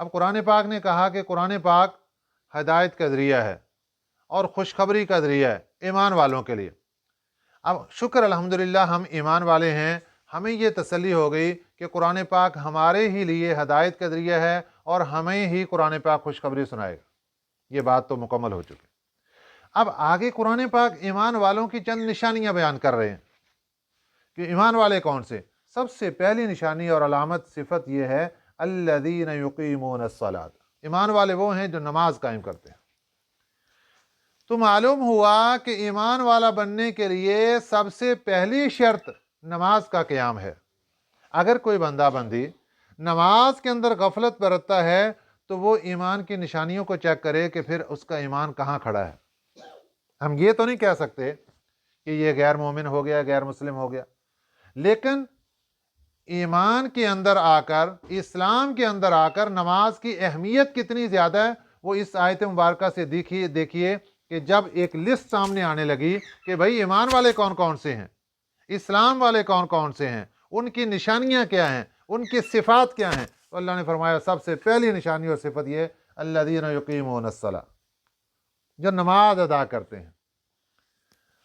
اب قرآن پاک نے کہا کہ قرآن پاک ہدایت کا ذریعہ ہے اور خوشخبری کا ذریعہ ہے ایمان والوں کے لیے۔ اب شکر الحمدللہ ہم ایمان والے ہیں، ہمیں یہ تسلی ہو گئی کہ قرآن پاک ہمارے ہی لیے ہدایت کا ذریعہ ہے اور ہمیں ہی قرآن پاک خوشخبری سنائے گا۔ یہ بات تو مکمل ہو چکی۔ اب آگے قرآن پاک ایمان والوں کی چند نشانیاں بیان کر رہے ہیں کہ ایمان والے کون سے۔ سب سے پہلی نشانی اور علامت صفت یہ ہے الذین یقیمون الصلاۃ، ایمان والے وہ ہیں جو نماز قائم کرتے ہیں۔ تو معلوم ہوا کہ ایمان والا بننے کے لیے سب سے پہلی شرط نماز کا قیام ہے۔ اگر کوئی بندہ بندی نماز کے اندر غفلت برتتا ہے تو وہ ایمان کی نشانیوں کو چیک کرے کہ پھر اس کا ایمان کہاں کھڑا ہے۔ ہم یہ تو نہیں کہہ سکتے کہ یہ غیر مومن ہو گیا، غیر مسلم ہو گیا، لیکن ایمان کے اندر آ کر، اسلام کے اندر آ کر نماز کی اہمیت کتنی زیادہ ہے وہ اس آیت مبارکہ سے دیکھیے کہ جب ایک لسٹ سامنے آنے لگی کہ بھائی ایمان والے کون کون سے ہیں، اسلام والے کون کون سے ہیں، ان کی نشانیاں کیا ہیں، ان کی صفات کیا ہیں، تو اللہ نے فرمایا سب سے پہلی نشانی اور صفت یہ الذین یقیمون الصلاۃ، جو نماز ادا کرتے ہیں۔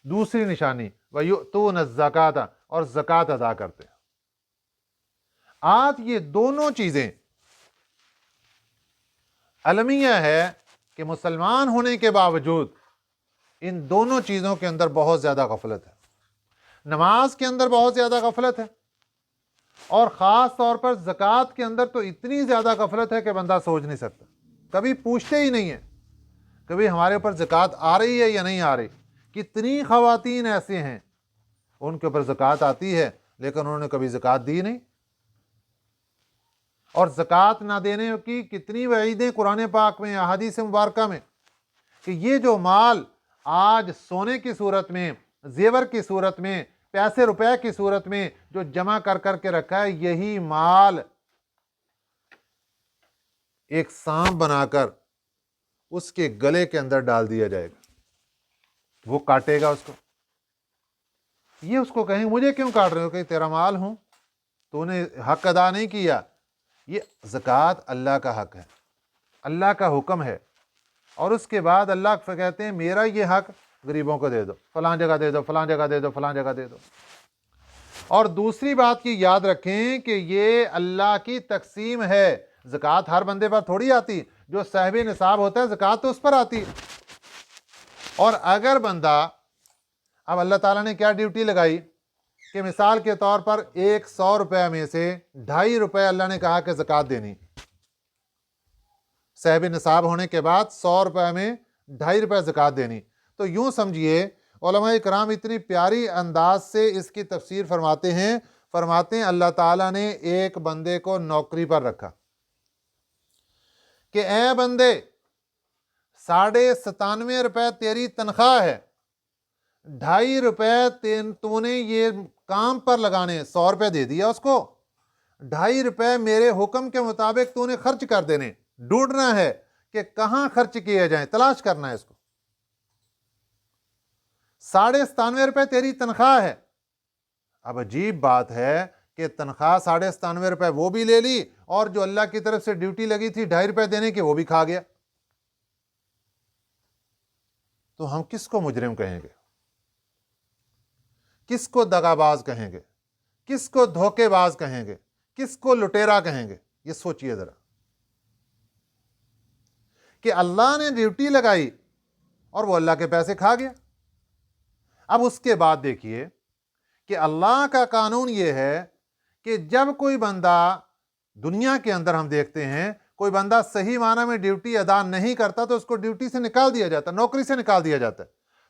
دوسری نشانی وَيُؤْتُونَ الزَّكَاةَ، اور زکوٰۃ ادا کرتے ہیں۔ آج یہ دونوں چیزیں المیہ ہے کہ مسلمان ہونے کے باوجود ان دونوں چیزوں کے اندر بہت زیادہ غفلت ہے۔ نماز کے اندر بہت زیادہ غفلت ہے، اور خاص طور پر زکوٰۃ کے اندر تو اتنی زیادہ غفلت ہے کہ بندہ سوچ نہیں سکتا، کبھی پوچھتے ہی نہیں ہے کبھی ہمارے اوپر زکوٰۃ آ رہی ہے یا نہیں آ رہی۔ کتنی خواتین ایسے ہیں ان کے اوپر زکوٰۃ آتی ہے لیکن انہوں نے کبھی زکوٰۃ دی نہیں، اور زکوٰۃ نہ دینے کی کتنی وعیدیں قرآن پاک میں، احادیث مبارکہ میں، کہ یہ جو مال آج سونے کی صورت میں، زیور کی صورت میں، پیسے روپے کی صورت میں جو جمع کر کر کے رکھا ہے، یہی مال ایک سانپ بنا کر اس کے گلے کے اندر ڈال دیا جائے گا، وہ کاٹے گا اس کو۔ یہ اس کو کہیں مجھے کیوں کاٹ رہے ہو، کہ تیرا مال ہوں، تو نے حق ادا نہیں کیا۔ یہ زکوٰۃ اللہ کا حق ہے، اللہ کا حکم ہے، اور اس کے بعد اللہ کہتے ہیں میرا یہ حق غریبوں کو دے دو، فلاں جگہ دے دو، فلاں جگہ دے دو، فلاں جگہ دے دو۔ اور دوسری بات کی یاد رکھیں کہ یہ اللہ کی تقسیم ہے، زکوٰۃ ہر بندے پر تھوڑی آتی، جو صاحب نصاب ہوتا ہے زکوٰۃ تو اس پر آتی۔ اور اگر بندہ، اب اللہ تعالیٰ نے کیا ڈیوٹی لگائی کہ مثال کے طور پر 100 روپے میں سے 2.5 روپے اللہ نے کہا کہ زکوٰۃ دینی، صاحب نصاب ہونے کے بعد 100 روپے میں 2.5 روپے زکوٰۃ دینی۔ تو یوں سمجھیے علماء کرام اتنی پیاری انداز سے اس کی تفسیر فرماتے ہیں اللہ تعالیٰ نے ایک بندے کو نوکری پر رکھا کہ اے بندے 97.5 روپے تیری تنخواہ ہے، 2.5 روپے تو نے یہ کام پر لگانے، 100 روپے دے دیا اس کو، 2.5 روپے میرے حکم کے مطابق تو نے خرچ کر دینے، ڈھونڈنا ہے کہ کہاں خرچ کیے جائیں، تلاش کرنا ہے اس کو۔ 97.5 روپے تیری تنخواہ ہے۔ اب عجیب بات ہے کہ تنخواہ 97.5 روپے وہ بھی لے لی، اور جو اللہ کی طرف سے ڈیوٹی لگی تھی 2.5 روپے دینے کی وہ بھی کھا گیا۔ تو ہم کس کو مجرم کہیں گے، کس کو دغاباز کہیں گے، کس کو دھوکے باز کہیں گے، کس کو لٹیرا کہیں گے؟ یہ سوچئے ذرا کہ اللہ نے ڈیوٹی لگائی اور وہ اللہ کے پیسے کھا گیا۔ اب اس کے بعد دیکھیے کہ اللہ کا قانون یہ ہے کہ جب کوئی بندہ دنیا کے اندر ہم دیکھتے ہیں کوئی بندہ صحیح معنی میں ڈیوٹی ادا نہیں کرتا تو اس کو ڈیوٹی سے نکال دیا جاتا، نوکری سے نکال دیا جاتا ہے۔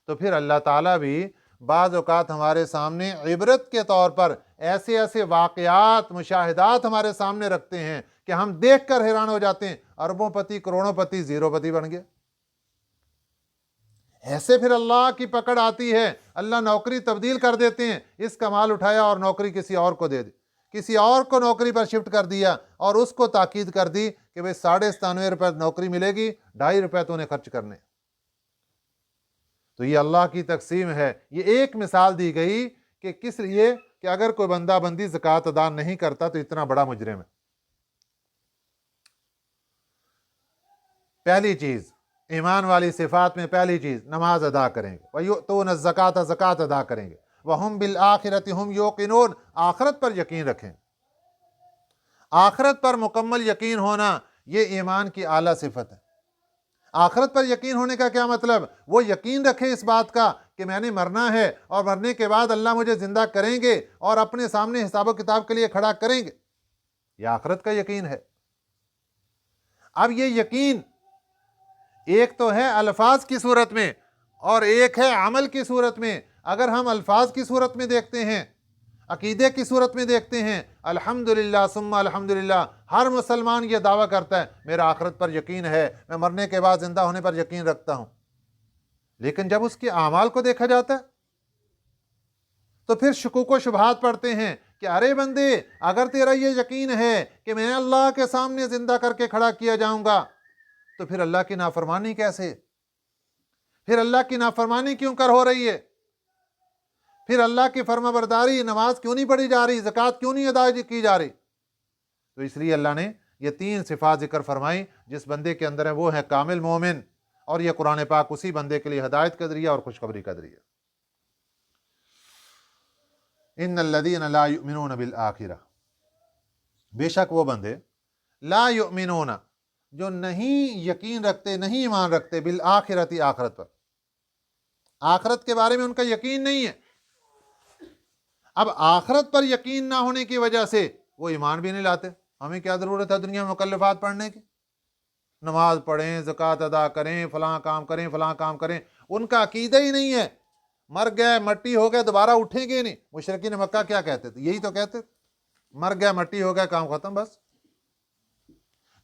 تو پھر اللہ تعالیٰ بھی بعض اوقات ہمارے سامنے عبرت کے طور پر ایسے ایسے واقعات، مشاہدات ہمارے سامنے رکھتے ہیں کہ ہم دیکھ کر حیران ہو جاتے ہیں، اربوں پتی، کروڑوں پتی، زیرو پتی بن گیا۔ ایسے پھر اللہ کی پکڑ آتی ہے، اللہ نوکری تبدیل کر دیتے ہیں، اس کا مال اٹھایا اور نوکری کسی اور کو دے دی، کسی اور کو نوکری پر شفٹ کر دیا، اور اس کو تاکید کر دی کہ بھئی 97.5 روپے نوکری ملے گی، 2.5 روپے تو نے خرچ کرنے۔ تو یہ اللہ کی تقسیم ہے۔ یہ ایک مثال دی گئی کہ کس لیے، کہ اگر کوئی بندہ بندی زکوٰۃ ادا نہیں کرتا تو اتنا بڑا مجرم ہے۔ پہلی چیز ایمان والی صفات میں پہلی چیز نماز ادا کریں گے، وَيُؤْتُونَ الزَّكَاةَ زکوٰۃ ادا کریں گے، وَهُمْ بِالْآخِرَةِ هُمْ يُوقِنُونَ آخرت پر یقین رکھیں۔ آخرت پر مکمل یقین ہونا یہ ایمان کی اعلیٰ صفت ہے۔ آخرت پر یقین ہونے کا کیا مطلب؟ وہ یقین رکھے اس بات کا کہ میں نے مرنا ہے اور مرنے کے بعد اللہ مجھے زندہ کریں گے اور اپنے سامنے حساب و کتاب کے لیے کھڑا کریں گے، یہ آخرت کا یقین ہے۔ اب یہ یقین ایک تو ہے الفاظ کی صورت میں اور ایک ہے عمل کی صورت میں۔ اگر ہم الفاظ کی صورت میں دیکھتے ہیں، عقیدے کی صورت میں دیکھتے ہیں، الحمدللہ ثم الحمدللہ، ہر مسلمان یہ دعویٰ کرتا ہے میرا آخرت پر یقین ہے، میں مرنے کے بعد زندہ ہونے پر یقین رکھتا ہوں، لیکن جب اس کے اعمال کو دیکھا جاتا ہے تو پھر شکوک و شبہات پڑتے ہیں کہ ارے بندے، اگر تیرا یہ یقین ہے کہ میں اللہ کے سامنے زندہ کر کے کھڑا کیا جاؤں گا تو پھر اللہ کی نافرمانی کیسے؟ پھر اللہ کی نافرمانی کیوں کر ہو رہی ہے؟ پھر اللہ کی فرما برداری، نماز کیوں نہیں پڑھی جا رہی، زکوٰۃ کیوں نہیں ادا کی جا رہی؟ تو اس لیے اللہ نے یہ 3 صفات ذکر فرمائی جس بندے کے اندر ہے، وہ ہے کامل مومن، اور یہ قرآن پاک اسی بندے کے لیے ہدایت کا ذریعہ اور خوشخبری کا ذریعہ۔ ان الذین لا یؤمنون بالآخرہ، بے شک وہ بندے لا یؤمنون جو نہیں یقین رکھتے، نہیں ایمان رکھتے، بالآخرۃ، آخرت پر، آخرت کے بارے میں ان کا یقین نہیں ہے۔ اب آخرت پر یقین نہ ہونے کی وجہ سے وہ ایمان بھی نہیں لاتے۔ ہمیں کیا ضرورت ہے دنیا میں مکلفات پڑھنے کی؟ نماز پڑھیں، زکوٰۃ ادا کریں، فلاں کام کریں، فلاں کام کریں، ان کا عقیدہ ہی نہیں ہے۔ مر گئے، مٹی ہو گئے، دوبارہ اٹھیں گے نہیں۔ مشرکین مکہ کیا کہتے تھے؟ یہی تو کہتے تھے، مر گئے، مٹی ہو گئے، کام ختم، بس۔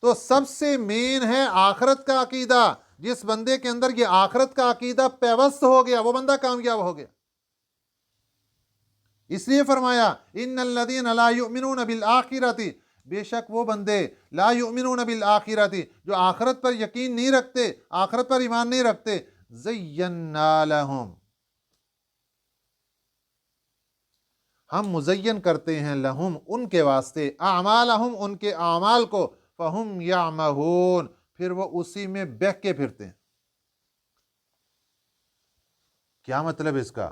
تو سب سے مین ہے آخرت کا عقیدہ۔ جس بندے کے اندر یہ آخرت کا عقیدہ پیوست ہو گیا وہ بندہ کامیاب ہو گیا۔ اس لیے فرمایا ان الذین لا یؤمنون بالآخرۃ، بے شک وہ بندے لا یؤمنون بالآخرۃ جو آخرت پر یقین نہیں رکھتے، آخرت پر ایمان نہیں رکھتے، زینا لہم، ہم مزین کرتے ہیں، لہم ان کے واسطے، اعمالہم ان کے اعمال کو، فہم یعمہون پھر وہ اسی میں بہہ کے پھرتے ہیں۔ کیا مطلب اس کا؟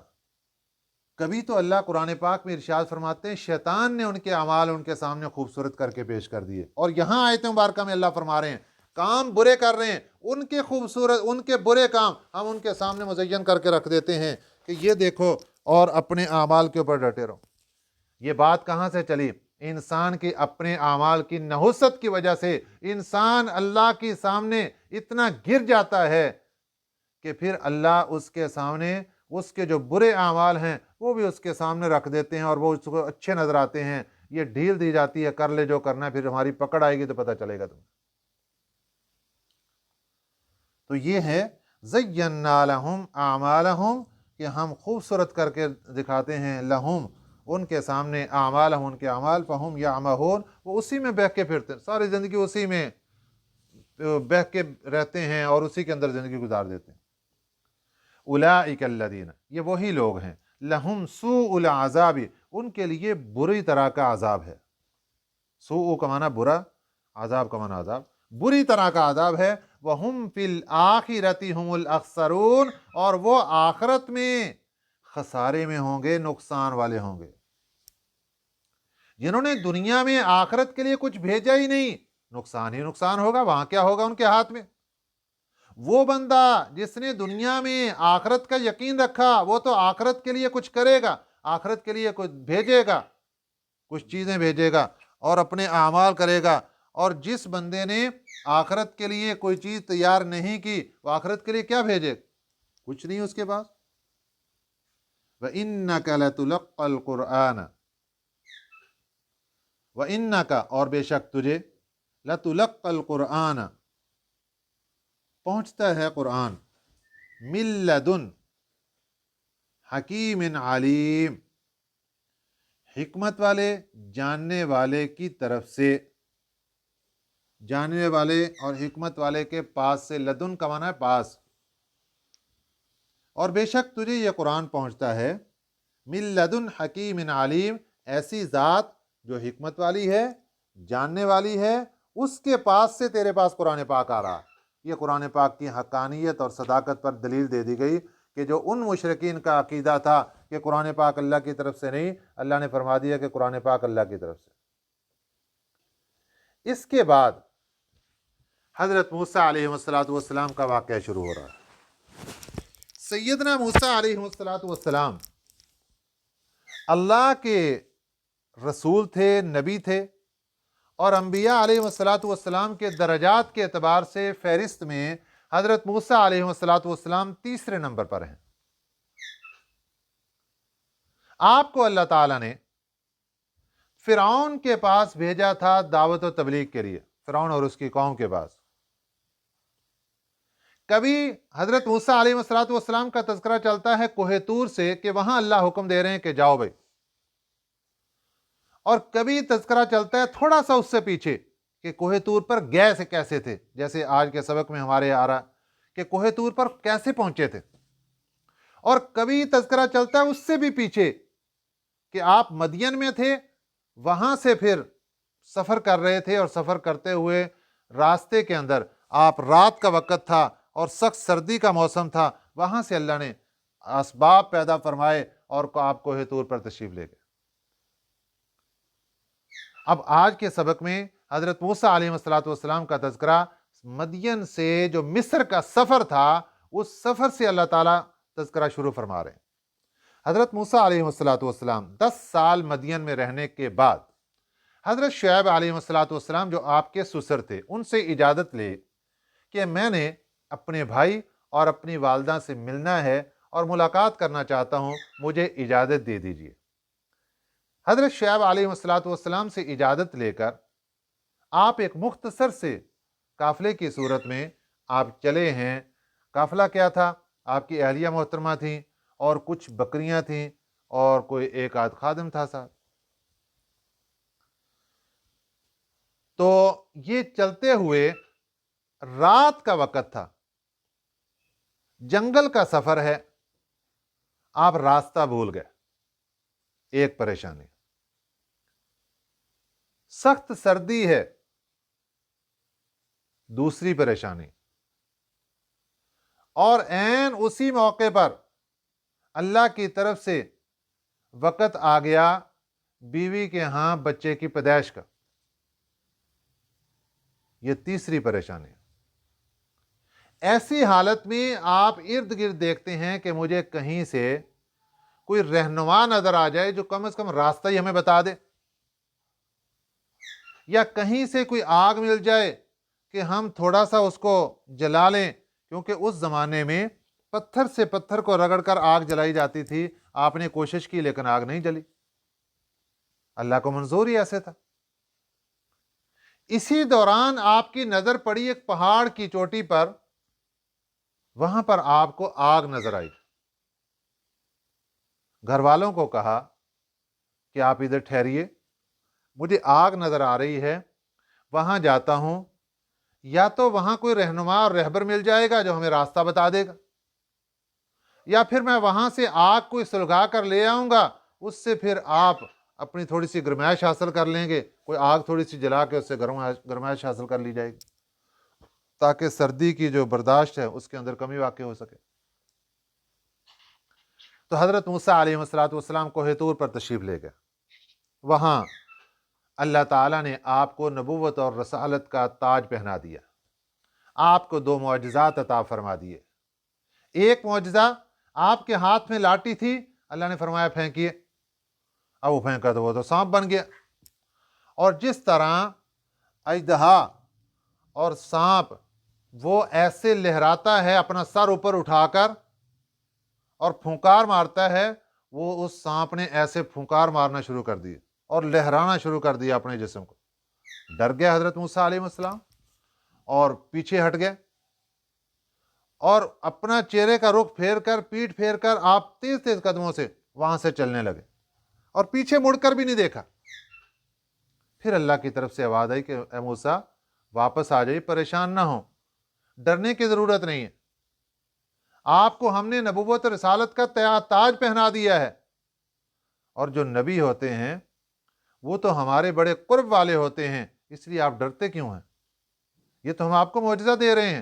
کبھی تو اللہ قرآن پاک میں ارشاد فرماتے ہیں شیطان نے ان کے اعمال ان کے سامنے خوبصورت کر کے پیش کر دیے، اور یہاں آیت مبارکہ میں اللہ فرما رہے ہیں کام برے کر رہے ہیں، ان کے خوبصورت، ان کے برے کام ہم ان کے سامنے مزین کر کے رکھ دیتے ہیں کہ یہ دیکھو، اور اپنے اعمال کے اوپر ڈٹے رہو۔ یہ بات کہاں سے چلی؟ انسان کے اپنے اعمال کی نحوست کی وجہ سے انسان اللہ کے سامنے اتنا گر جاتا ہے کہ پھر اللہ اس کے سامنے اس کے جو برے اعمال ہیں وہ بھی اس کے سامنے رکھ دیتے ہیں، اور وہ اس کو اچھے نظر آتے ہیں، یہ ڈھیل دی جاتی ہے، کر لے جو کرنا ہے، پھر ہماری پکڑ آئے گی تو پتہ چلے گا تمہیں۔ تو یہ ہے زینا لہم اعمالہم، کہ ہم خوبصورت کر کے دکھاتے ہیں، لہم ان کے سامنے، اعمالہم ان کے اعمال، فہم یعمہون وہ اسی میں بہہ کے پھرتے ہیں، ساری زندگی اسی میں بہہ کے رہتے ہیں اور اسی کے اندر زندگی گزار دیتے ہیں۔ اولئک الذین، یہ وہی لوگ ہیں، لہم سوء العذاب، ان کے لیے بری طرح کا عذاب ہے۔ سوء کا معنی برا، عذاب کا معنی عذاب، بری طرح کا عذاب ہے۔ وہم فی الآخرۃ ہم الاخسرون، اور وہ آخرت میں خسارے میں ہوں گے، نقصان والے ہوں گے۔ جنہوں نے دنیا میں آخرت کے لیے کچھ بھیجا ہی نہیں، نقصان ہی نقصان ہوگا، وہاں کیا ہوگا ان کے ہاتھ میں۔ وہ بندہ جس نے دنیا میں آخرت کا یقین رکھا وہ تو آخرت کے لیے کچھ کرے گا، آخرت کے لیے کچھ بھیجے گا، کچھ چیزیں بھیجے گا اور اپنے اعمال کرے گا۔ اور جس بندے نے آخرت کے لیے کوئی چیز تیار نہیں کی، وہ آخرت کے لیے کیا بھیجے؟ کچھ نہیں اس کے پاس۔ وَإِنَّكَ لَتُلَقَّى الْقُرْآنَ، وَإِنَّكَ اور بے شک تجھے، لَتُلَقَّى الْقُرْآنَ پہنچتا ہے قرآن، مِن لَدُن حکیم علیم، حکمت والے، جاننے والے کی طرف سے، جاننے والے اور حکمت والے کے پاس سے، لدن کا معنی ہے پاس۔ اور بے شک تجھے یہ قرآن پہنچتا ہے، من لدن حکیم علیم، ایسی ذات جو حکمت والی ہے، جاننے والی ہے، اس کے پاس سے تیرے پاس قرآن پاک آ رہا ہے۔ یہ قرآن پاک کی حقانیت اور صداقت پر دلیل دے دی گئی کہ جو ان مشرکین کا عقیدہ تھا کہ قرآن پاک اللہ کی طرف سے نہیں، اللہ نے فرما دیا کہ قرآن پاک اللہ کی طرف سے۔ اس کے بعد حضرت موسیٰ علیہ السلام کا واقعہ شروع ہو رہا ہے۔ سیدنا موسیٰ علیہ السلام اللہ کے رسول تھے، نبی تھے، اور انبیاء علیہ السلام کے درجات کے اعتبار سے فہرست میں حضرت موسیٰ علیہ السلام تیسرے نمبر پر ہیں۔ آپ کو اللہ تعالیٰ نے فرعون کے پاس بھیجا تھا دعوت و تبلیغ کے لیے، فرعون اور اس کی قوم کے پاس۔ کبھی حضرت موسیٰ علیہ السلام کا تذکرہ چلتا ہے کوہ طور سے کہ وہاں اللہ حکم دے رہے ہیں کہ جاؤ بھائی، اور کبھی تذکرہ چلتا ہے تھوڑا سا اس سے پیچھے کہ کوہ طور پر گئے سے کیسے تھے، جیسے آج کے سبق میں ہمارے آ رہا کہ کوہ طور پر کیسے پہنچے تھے، اور کبھی تذکرہ چلتا ہے اس سے بھی پیچھے کہ آپ مدین میں تھے، وہاں سے پھر سفر کر رہے تھے، اور سفر کرتے ہوئے راستے کے اندر آپ رات کا وقت تھا اور سخت سردی کا موسم تھا، وہاں سے اللہ نے اسباب پیدا فرمائے اور آپ کوہ طور پر تشریف لے گئے۔ اب آج کے سبق میں حضرت موسیٰ علیہ السلام کا تذکرہ مدین سے جو مصر کا سفر تھا، اس سفر سے اللہ تعالیٰ تذکرہ شروع فرما رہے ہیں۔ حضرت موسیٰ علیہ السلام 10 سال مدین میں رہنے کے بعد حضرت شعیب علیہ السلام جو آپ کے سسر تھے، ان سے اجازت لے کہ میں نے اپنے بھائی اور اپنی والدہ سے ملنا ہے اور ملاقات کرنا چاہتا ہوں، مجھے اجازت دے دیجیے۔ حضرت شعیب علیہ السلام سے اجازت لے کر آپ ایک مختصر سے قافلے کی صورت میں آپ چلے ہیں۔ قافلہ کیا تھا؟ آپ کی اہلیہ محترمہ تھیں، اور کچھ بکریاں تھیں، اور کوئی ایک آدھ خادم تھا ساتھ۔ تو یہ چلتے ہوئے رات کا وقت تھا، جنگل کا سفر ہے، آپ راستہ بھول گئے۔ ایک پریشانی، سخت سردی ہے، دوسری پریشانی، اور عین اسی موقع پر اللہ کی طرف سے وقت آ گیا بیوی کے ہاں بچے کی پیدائش کا، یہ تیسری پریشانی۔ ایسی حالت میں آپ ارد گرد دیکھتے ہیں کہ مجھے کہیں سے کوئی رہنما نظر آ جائے جو کم از کم راستہ ہی ہمیں بتا دے، یا کہیں سے کوئی آگ مل جائے کہ ہم تھوڑا سا اس کو جلا لیں، کیونکہ اس زمانے میں پتھر سے پتھر کو رگڑ کر آگ جلائی جاتی تھی۔ آپ نے کوشش کی لیکن آگ نہیں جلی، اللہ کو منظور ہی ایسے تھا۔ اسی دوران آپ کی نظر پڑی ایک پہاڑ کی چوٹی پر، وہاں پر آپ کو آگ نظر آئی۔ گھر والوں کو کہا کہ آپ ادھر ٹھہریے، مجھے آگ نظر آ رہی ہے، وہاں جاتا ہوں، یا تو وہاں کوئی رہنما اور رہبر مل جائے گا جو ہمیں راستہ بتا دے گا، یا پھر میں وہاں سے آگ کو سلگا کر لے آؤں گا، اس سے پھر آپ اپنی تھوڑی سی گرمائش حاصل کر لیں گے، کوئی آگ تھوڑی سی جلا کے اس سے گرمائش حاصل کر لی جائے گی، تاکہ سردی کی جو برداشت ہے اس کے اندر کمی واقع ہو سکے۔ تو حضرت موسیٰ علیہ السلام کوہ طور پر تشریف لے گئے۔ وہاں اللہ تعالیٰ نے آپ کو نبوت اور رسالت کا تاج پہنا دیا، آپ کو 2 معجزات عطا فرما دیے۔ ایک معجزہ، آپ کے ہاتھ میں لاٹھی تھی، اللہ نے فرمایا پھینکیے، اب وہ پھینکا تو وہ تو سانپ بن گیا، اور جس طرح اژدہا اور سانپ وہ ایسے لہراتا ہے اپنا سر اوپر اٹھا کر اور پھونکار مارتا ہے، وہ اس سانپ نے ایسے پھونکار مارنا شروع کر دی اور لہرانا شروع کر دیا اپنے جسم کو۔ ڈر گیا حضرت موسیٰ علیہ السلام اور پیچھے ہٹ گئے، اور اپنا چہرے کا رخ پھیر کر، پیٹھ پھیر کر آپ تیز تیز قدموں سے وہاں سے چلنے لگے، اور پیچھے مڑ کر بھی نہیں دیکھا۔ پھر اللہ کی طرف سے آواز آئی کہ اے موسیٰ واپس آ جائیے، پریشان نہ ہوں، ڈرنے کی ضرورت نہیں ہے، آپ کو ہم نے نبوت اور رسالت کا تاج پہنا دیا ہے، اور جو نبی ہوتے ہیں وہ تو ہمارے بڑے قرب والے ہوتے ہیں، اس لیے آپ ڈرتے کیوں ہیں؟ یہ تو ہم آپ کو معجزہ دے رہے ہیں،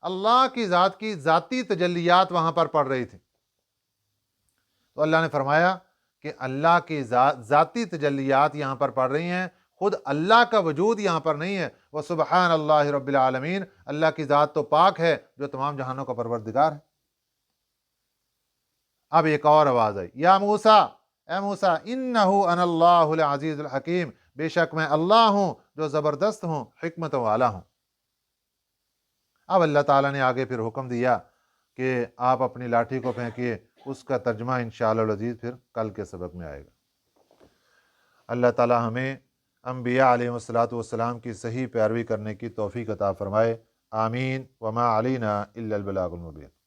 اللہ کی ذات کی ذاتی تجلیات وہاں پر پڑ رہی تھی۔ تو اللہ نے فرمایا کہ اللہ کی ذاتی تجلیات یہاں پر پڑ رہی ہیں، خود اللہ کا وجود یہاں پر نہیں ہے۔ وَسُبْحَانَ اللَّهِ رَبِّ الْعَالَمِينَ، اللہ کی ذات تو پاک ہے جو تمام جہانوں کا پروردگار ہے۔ اب ایک اور آواز آئی، یا موسیٰ، اے موسیٰ، اِنَّهُ أَنَا اللَّهُ الْعَزِيزُ الْحَكِيمُ، بے شک میں اللہ ہوں جو زبردست ہوں، حکمت والا ہوں۔ اب اللہ تعالیٰ نے آگے پھر حکم دیا کہ آپ اپنی لاٹھی کو پھینکیے، اس کا ترجمہ انشاءاللہ العزیز پھر کل کے سبق میں آئے گا۔ اللہ تعالیٰ ہمیں انبیاء علیہ السلام کی صحیح پیروی کرنے کی توفیق عطا فرمائے، آمین۔ وما علینا الا البلاغ المبین۔